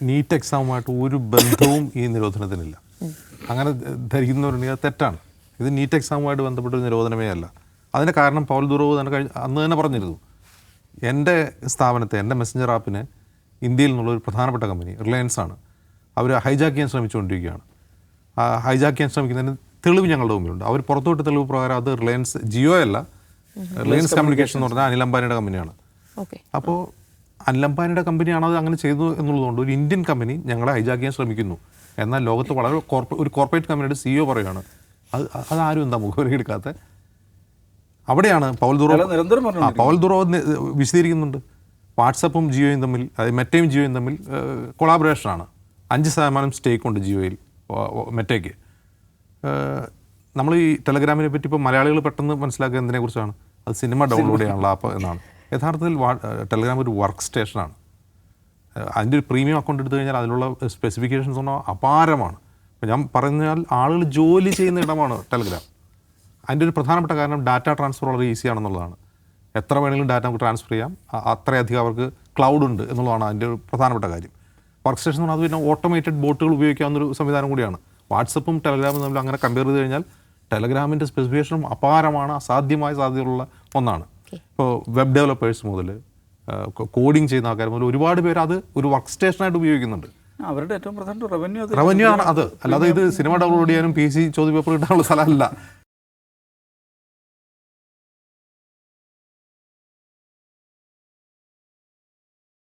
NEET എക്സാമുമായിട്ട് ഒരു ബന്ധവും ഈ നിരോധനത്തിനില്ല. അങ്ങനെ ധരിക്കുന്നവരുണ്ടെങ്കിൽ അത് തെറ്റാണ്. ഇത് നീറ്റ് എക്സാമുമായിട്ട് ബന്ധപ്പെട്ട ഒരു നിരോധനമേ അല്ല. അതിന് കാരണം പൗൽ ദുറോവ് തന്നെ അന്ന് തന്നെ പറഞ്ഞിരുന്നു, എൻ്റെ സ്ഥാപനത്തെ, എൻ്റെ മെസ്സഞ്ചർ ആപ്പിനെ ഇന്ത്യയിൽ നിന്നുള്ള ഒരു പ്രധാനപ്പെട്ട കമ്പനി റിലയൻസ് ആണ്, അവർ ഹൈജാക്ക് ചെയ്യാൻ ശ്രമിച്ചുകൊണ്ടിരിക്കുകയാണ്. ഹൈജാക്ക് ചെയ്യാൻ ശ്രമിക്കുന്നതിന് തെളിവ് ഞങ്ങളുടെ മുമ്പിലുണ്ട്. അവർ പുറത്തോട്ട് തെളിവ് പ്രകാരം അത് റിലയൻസ്, ജിയോ അല്ല, റിലയൻസ് കമ്മ്യൂണിക്കേഷൻ എന്ന് പറഞ്ഞാൽ അനിൽ അംബാനിയുടെ കമ്പനിയാണ്. അപ്പോൾ അനിൽ അംബാനിയുടെ കമ്പനിയാണ് അത് അങ്ങനെ ചെയ്തു എന്നുള്ളതുകൊണ്ട് ഒരു ഇന്ത്യൻ കമ്പനി ഞങ്ങളെ ഹൈജാക്ക് ചെയ്യാൻ ശ്രമിക്കുന്നു. എന്നാൽ ലോകത്ത് വളരെ ഒരു കോർപ്പറേറ്റ് കമ്പനിയുടെ CEO പറയുകയാണ് അതാരും എന്താ മുഖവരി എടുക്കാത്ത. അവിടെയാണ് പൗൽ ദുറോവ് വിശദീകരിക്കുന്നുണ്ട്. വാട്സപ്പും ജിയോയും തമ്മിൽ, അതായത് മെറ്റയും ജിയോയും തമ്മിൽ കൊളാബറേഷനാണ്. 5% സ്റ്റേക്ക് ഉണ്ട് ജിയോയിൽ മെറ്റയ്ക്ക്. നമ്മൾ ഈ ടെലഗ്രാമിനെ പറ്റി ഇപ്പോൾ മലയാളികൾ പെട്ടെന്ന് മനസ്സിലാക്കുക എന്തിനെക്കുറിച്ചാണ്, അത് സിനിമ ഡൗൺലോഡ് ചെയ്യാനുള്ള ആപ്പ് എന്നാണ്. യഥാർത്ഥത്തിൽ ടെലഗ്രാം ഒരു വർക്ക് സ്റ്റേഷനാണ്. അതിൻ്റെ ഒരു പ്രീമിയം അക്കൗണ്ട് എടുത്തു കഴിഞ്ഞാൽ അതിലുള്ള സ്പെസിഫിക്കേഷൻസ് പറഞ്ഞാൽ അപാരമാണ്. അപ്പോൾ ഞാൻ പറഞ്ഞാൽ ആളുകൾ ജോലി ചെയ്യുന്ന ഇടമാണ് ടെലഗ്രാം. അതിൻ്റെ ഒരു പ്രധാനപ്പെട്ട കാരണം ഡാറ്റ ട്രാൻസ്ഫർ വളരെ ഈസിയാണെന്നുള്ളതാണ്. എത്ര വേണമെങ്കിലും ഡാറ്റ നമുക്ക് ട്രാൻസ്ഫർ ചെയ്യാം, അത്രയധികം അവർക്ക് ക്ലൗഡ് ഉണ്ട് എന്നുള്ളതാണ് അതിൻ്റെ ഒരു പ്രധാനപ്പെട്ട കാര്യം. വർക്ക് സ്റ്റേഷൻ എന്ന് പറഞ്ഞാൽ അത് പിന്നെ ഓട്ടോമേറ്റഡ് ബോട്ടുകൾ ഉപയോഗിക്കാവുന്നൊരു സംവിധാനം കൂടിയാണ്. വാട്സപ്പും ടെലഗ്രാമും തമ്മിൽ അങ്ങനെ കമ്പയർ ചെയ്ത് കഴിഞ്ഞാൽ ടെലഗ്രാമിൻ്റെ സ്പെസിഫിക്കേഷനും അപാരമാണ്, അസാധ്യമായ സാധ്യതയുള്ള ഒന്നാണ്. ഇപ്പോൾ വെബ് ഡെവലപ്പേഴ്സ് മുതൽ കോഡിങ് ചെയ്യുന്ന ആൾക്കാർ മുതൽ ഒരുപാട് പേര് അത് ഒരു വർക്ക് സ്റ്റേഷനായിട്ട് ഉപയോഗിക്കുന്നുണ്ട്. അവരുടെ ഏറ്റവും പ്രധാന റവന്യൂ ആണ് അത്. അല്ലാതെ ഇത് സിനിമ ഡൗൺലോഡ് ചെയ്യാനും PC ചോദ്യ പേപ്പർ കിട്ടാനുള്ള സ്ഥലമല്ല.